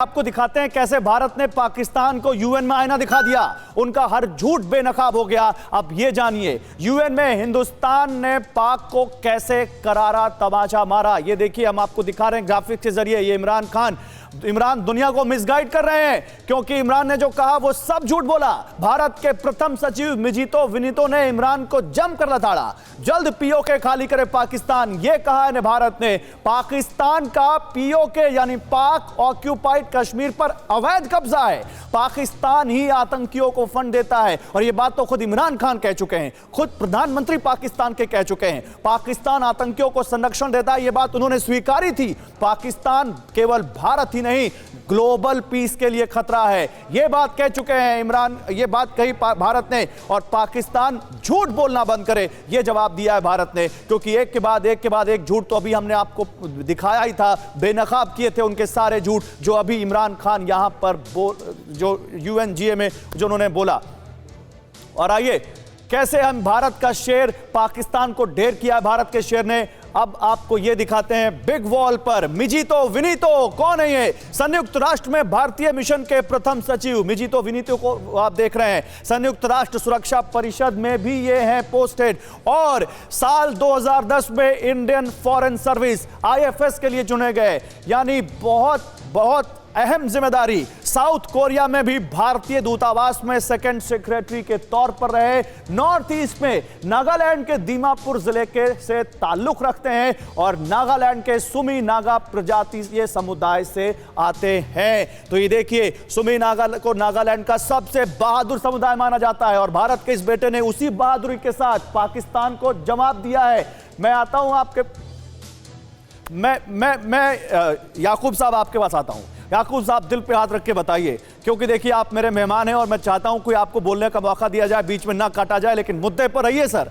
आपको दिखाते हैं कैसे भारत ने पाकिस्तान को यूएन में आईना दिखा दिया, उनका हर झूठ बेनकाब हो गया। अब ये जानिए यूएन में हिंदुस्तान ने पाक को कैसे करारा तमाचा मारा। ये देखिए हम आपको दिखा रहे हैं ग्राफिक्स के जरिए। ये इमरान दुनिया को मिसगाइड कर रहे हैं क्योंकि इमरान ने जो कहा वो सब झूठ बोला। भारत के प्रथम सचिव मिजीतो विनीतो ने इमरान को जमकर लताड़ा, जल्द पीओके खाली करे पाकिस्तान। यह कहा है भारत ने। पाकिस्तान का पीओके यानी पाक ऑक्यूपाइड कश्मीर पर अवैध कब्जा है। पाकिस्तान ही आतंकियों को फंड देता है और यह बात तो खुद इमरान खान कह चुके हैं, खुद प्रधानमंत्री पाकिस्तान के कह चुके हैं। पाकिस्तान आतंकियों को संरक्षण देता है, यह बात उन्होंने स्वीकारी थी। पाकिस्तान केवल भारत ही नहीं ग्लोबल पीस के लिए खतरा है, यह बात कह चुके हैं इमरान। यह बात कही भारत ने और पाकिस्तान झूठ बोलना बंद करे, यह जवाब दिया है भारत ने। क्योंकि एक के बाद एक झूठ तो अभी हमने आपको दिखाया ही था, बेनकाब किए थे उनके सारे झूठ जो अभी इमरान खान यहां पर जो यूएनजीए में जो उन्होंने बोला। और आइए कैसे हम भारत का शेर पाकिस्तान को ढेर किया भारत के शेर ने। अब आपको यह दिखाते हैं बिग वॉल पर मिजीतो विनीतो कौन है। ये संयुक्त राष्ट्र में भारतीय मिशन के प्रथम सचिव मिजीतो विनीतो को आप देख रहे हैं। संयुक्त राष्ट्र सुरक्षा परिषद में भी ये हैं पोस्टेड और साल 2010 में इंडियन फॉरेन सर्विस आईएफएस के लिए चुने गए, यानी बहुत अहम जिम्मेदारी। साउथ कोरिया में भी भारतीय दूतावास में सेकंड सेक्रेटरी के तौर पर रहे। नॉर्थ ईस्ट में नागालैंड के दीमापुर जिले के से ताल्लुक रखते हैं और नागालैंड के सुमी नागा प्रजातीय समुदाय से आते हैं। तो ये देखिए सुमी नागा को नागालैंड का सबसे बहादुर समुदाय माना जाता है और भारत के इस बेटे ने उसी बहादुरी के साथ पाकिस्तान को जवाब दिया है। मैं आता हूं आपके मैं याकूब साहब आपके पास आता हूं। याकूब साहब दिल पे हाथ रख के बताइए, क्योंकि देखिए आप मेरे मेहमान हैं और मैं चाहता हूं कोई आपको बोलने का मौका दिया जाए, बीच में ना काटा जाए, लेकिन मुद्दे पर रहिए सर।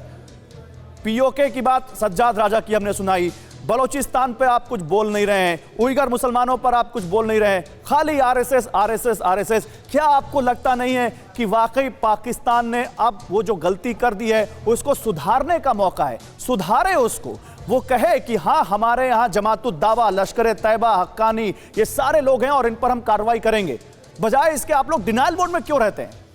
पीओके की बात सज्जाद राजा की हमने सुनाई, बलोचिस्तान पे आप कुछ बोल नहीं रहे हैं, उइगर मुसलमानों पर आप कुछ बोल नहीं रहे हैं, खाली आरएसएस। क्या आपको लगता नहीं है कि वाकई पाकिस्तान ने अब वो जो गलती कर दी है उसको सुधारने का मौका है? सुधारे उसको, वो कहे कि हाँ हमारे यहाँ जमातुद्दावा, लश्कर तैयबा, हक्कानी ये सारे लोग हैं और इन पर हम कार्रवाई करेंगे। बजाय इसके आप लोग डिनाइल मोड में क्यों रहते हैं?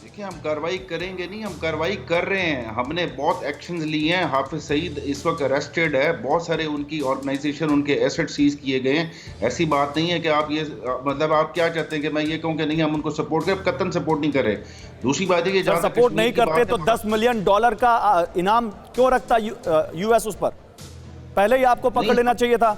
देखिए हम कार्रवाई करेंगे नहीं, हम कार्रवाई कर रहे हैं। हमने बहुत एक्शंस लिए हैं। हाफिज सईद इस वक्त अरेस्टेड है, बहुत सारे उनकी ऑर्गेनाइजेशन, उनके एसेट सीज किए गए हैं। ऐसी बात नहीं है कि आप ये मतलब आप क्या चाहते हैं कि मैं ये कहूँ कि नहीं हम उनको सपोर्ट करें? कतन सपोर्ट नहीं करें। दूसरी बात है कि जब सपोर्ट नहीं करते तो $10 मिलियन का इनाम क्यों रखता यूएस उस पर? पहले ही आपको पकड़ लेना चाहिए था।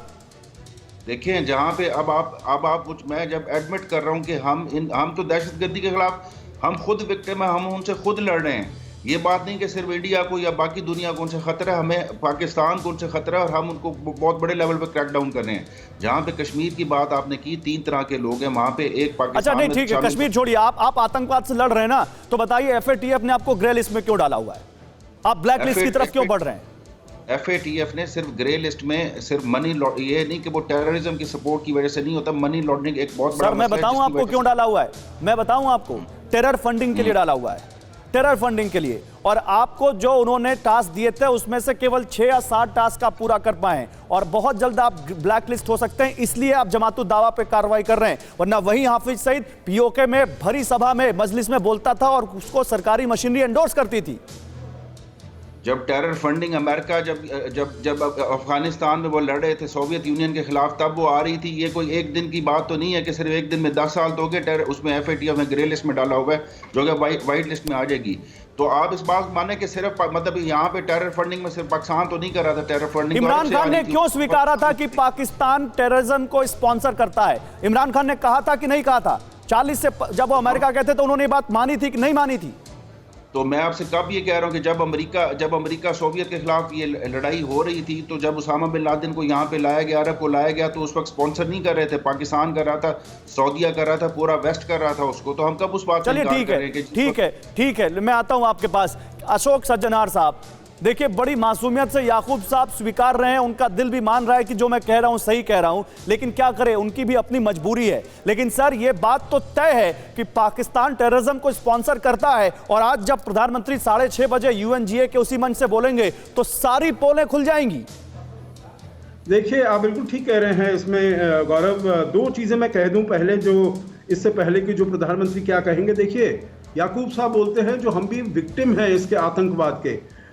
देखिए जहाँ पे अब आप कुछ, मैं जब एडमिट कर रहा हूँ कि हम तो दहशतगर्दी के खिलाफ हम खुद विक्टिम है, हम उनसे खुद लड़ रहे हैं। ये बात नहीं कि सिर्फ इंडिया को या बाकी दुनिया को उनसे खतरा है, हमें पाकिस्तान को उनसे खतरा है और हम उनको बहुत बड़े लेवल पर क्रैकडाउन कर रहे हैं। जहाँ पे कश्मीर की बात आपने की, 3 तरह के लोग हैं वहाँ पे। एक पाकिस्तान, अच्छा नहीं ठीक है, कश्मीर छोड़िए, आप आतंकवाद से लड़ रहे हैं ना, तो बताइए एफएटीएफ ने आपको ग्रे लिस्ट में क्यों डाला हुआ है? आप ब्लैक लिस्ट की तरफ क्यों बढ़ रहे हैं? एफएटीएफ ने सिर्फ ग्रे लिस्ट में सिर्फ मनी, ये नहीं कि वो टेररिज्म की सपोर्ट की वजह से नहीं होता, मनी लॉन्ड्रिंग एक बहुत बड़ा। सर मैं बताऊं आपको क्यों डाला हुआ है, मैं बताऊं आपको, टेरर फंडिंग के लिए डाला हुआ है, टेरर फंडिंग के लिए। और आपको जो उन्होंने टास्क दिए थे उसमें से केवल 6 या 7 टास्क आप पूरा कर पाए और बहुत जल्द आप ब्लैक लिस्ट हो सकते हैं, इसलिए आप जमातुद्दावा पे कार्रवाई कर रहे हैं। वरना वही हाफिज सईद पीओके में भरी सभा में मजलिस में बोलता था और उसको सरकारी मशीनरी एंडोर्स करती थी। जब टेरर फंडिंग अमेरिका जब अफगानिस्तान में वो लड़ रहे थे सोवियत यूनियन के खिलाफ, तब वो आ रही थी। ये कोई एक दिन की बात तो नहीं है कि सिर्फ एक दिन में 10 साल तो हो गए टेरर, उसमें एफएटीएफ में ग्रे लिस्ट में डाला हुआ है जो कि वाइट लिस्ट में आ जाएगी। तो आप इस बात माने कि सिर्फ मतलब यहाँ पे टेरर फंडिंग में सिर्फ पाकिस्तान तो नहीं कर रहा था टेरर फंडिंग। इमरान खान ने क्यों स्वीकारा था कि पाकिस्तान टेररिज्म को स्पॉन्सर करता है? इमरान खान ने कहा था कि नहीं कहा था? 40 से जब वो अमेरिका गए थे तो उन्होंने बात मानी थी कि नहीं मानी थी? तो मैं आपसे कब ये कह रहा हूँ कि जब अमेरिका सोवियत के खिलाफ ये लड़ाई हो रही थी, तो जब उसामा बिन लादेन को यहाँ पे लाया गया, अरब को लाया गया, तो उस वक्त स्पॉन्सर नहीं कर रहे थे, पाकिस्तान कर रहा था, सऊदीया कर रहा था, पूरा वेस्ट कर रहा था उसको। तो हम कब उस बात? चलिए ठीक है, मैं आता हूँ आपके पास। अशोक सज्जनार साहब, देखिए बड़ी मासूमियत से याकूब साहब स्वीकार रहे हैं, उनका दिल भी मान रहा है कि जो मैं कह रहा हूं सही कह रहा हूं, लेकिन क्या करें, उनकी भी अपनी मजबूरी है। लेकिन सर ये बात तो तय है कि पाकिस्तान टेररिज्म को स्पॉन्सर करता है और आज जब प्रधानमंत्री 6:30 बजे यूएनजीए के उसी मंच से बोलेंगे तो सारी पोलें खुल जाएंगी। देखिए, आप बिल्कुल ठीक कह रहे हैं। इसमें गौरव, दो चीज़ें मैं कह दूं। पहले जो इससे पहले कि जो प्रधानमंत्री क्या कहेंगे, देखिए याकूब साहब बोलते हैं जो हम भी विक्टिम हैं इसके आतंकवाद के।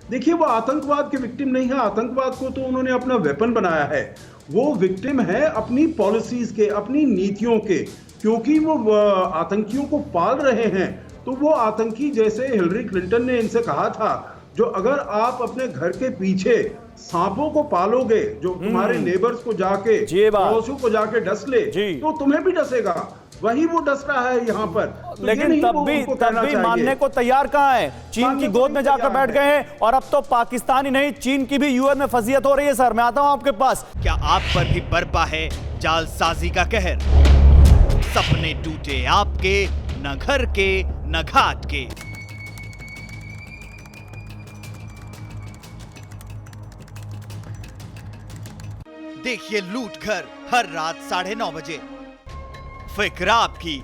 देखिए, वो आतंकवाद के विक्टिम नहीं है। आतंकवाद को तो उन्होंने अपना वेपन बनाया है। वो विक्टिम है अपनी पॉलिसीज के, अपनी नीतियों के, क्योंकि वो आतंकियों को पाल रहे हैं। तो वो आतंकी, जैसे हिलरी क्लिंटन ने इनसे कहा था, जो अगर आप अपने घर के पीछे सांपों को पालोगे, जो तुम्हारे नेबर्स को जाके, पड़ोसियों को जाके डस ले, तो तुम्हें भी डसेगा। वही वो डस रहा है यहाँ पर। तो लेकिन तब भी मानने को तैयार कहाँ है? चीन की गोद में जाकर बैठ गए हैं और अब तो पाकिस्तान ही नहीं, चीन की भी यूएन में फजीयत हो रही है। सर, मैं आता हूं आपके पास। क्या आप पर भी बरपा है जालसाजी का कहर? सपने टूटे आपके, न घर के न घाट के। देखिए लूट घर हर रात 9:30 बजे। फिक्र आपकी,